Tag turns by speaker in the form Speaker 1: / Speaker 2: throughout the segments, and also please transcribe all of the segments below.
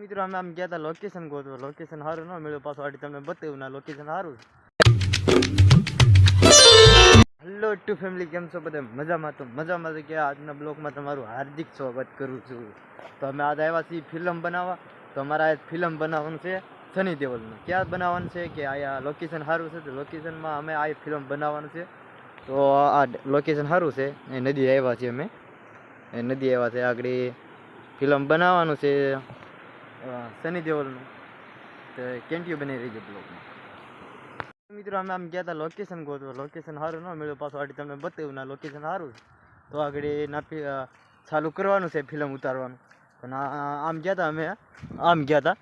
Speaker 1: મિત્રો અમે આમ ગયા હતા લોકેશન ગોતવા, લોકેશન સારું ન મળ્યું, પાછું આડી તમને બતાવ્યું ના લોકેશન સારું. હેલો ટુ ફેમિલી, કેમ છો બધા? મજામાં? તો મજામાં કે આજના બ્લોગમાં તમારું હાર્દિક સ્વાગત કરું છું. તો અમે આજે આવ્યા છીએ ફિલ્મ બનાવવા. તો અમારા આ ફિલ્મ બનાવવાનું છે સની દેઓલનું. ક્યાં બનાવવાનું છે કે અહીંયા લોકેશન સારું છે, તો લોકેશનમાં અમે આ ફિલ્મ બનાવવાનું છે. તો આ લોકેશન સારું છે, એ નદી આવ્યા છીએ અમે, એ નદી આવ્યા છે આગળ ફિલ્મ બનાવવાનું છે સની દેઓલનું. તો કેન્ટિયું બની રહી છે બ્લોગમાં. મિત્રો અમે આમ ગયા હતા લોકેશન ગોતવા, લોકેશન સારું ન મળ્યું, પાછું આડી તમને બતાવ્યું ના લોકેશન સારું. તો આગળ નાપી ચાલુ કરવાનું છે ફિલ્મ ઉતારવાનું. પણ આમ ગયા હતા અમે, આમ ગયા હતા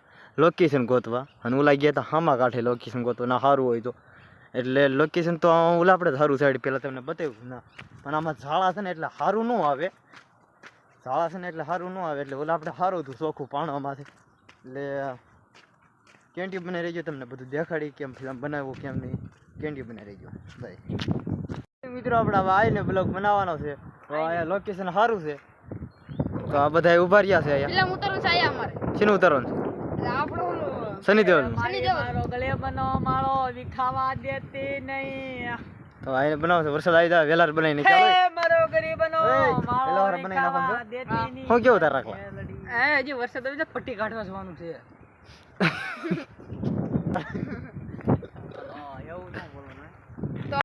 Speaker 1: લોકેશન ગોતવા, અને ઓલા ગયા હતા હામા કાંઠે લોકેશન ગોતવા ના સારું હોય તો. એટલે લોકેશન તો ઓલા આપણે સારું સાઈડ પહેલાં તમને બતાવ્યું ના, પણ આમાં ઝાડા છે ને એટલે સારું ન આવે, ઝાડા છે ને એટલે સારું ન આવે. એટલે ઓલા આપણે સારું હતું ચોખ્ખું પાણવામાંથી. એટલે કેન્ટી બને રહીજો, તમને બધું દેખાડી કેમ ફિલ્મ બનાવ્યું કેમ નહીં, કેન્ટી બને રહીજો ભાઈ. મિત્રો આપણે હવે આવીને બ્લોગ બનાવવાનો છે. તો અહીંયા લોકેશન સારું છે, તો આ બધા ઉભા રહ્યા છે અહીંયા.
Speaker 2: ફિલ્મ ઉતારવાનું છે અહીંયા અમારે.
Speaker 1: શેનું ઉતારવાનું છે?
Speaker 2: આપણું
Speaker 1: સની દેઓલ.
Speaker 2: મારો ગળે બનો માળો વિખાવા દેતી નહીં.
Speaker 1: તો આઈને બનાવશે, વરસાદ આવી જાય વેલાર બનાવીને ચાલો.
Speaker 2: મારો ગરીબનો માળો વિખાવા દેતી નહીં.
Speaker 1: હું કેવું તાર રાખવા?
Speaker 2: હજી વરસાદ આવી જાય પટ્ટી કાઢવા જવાનું છે.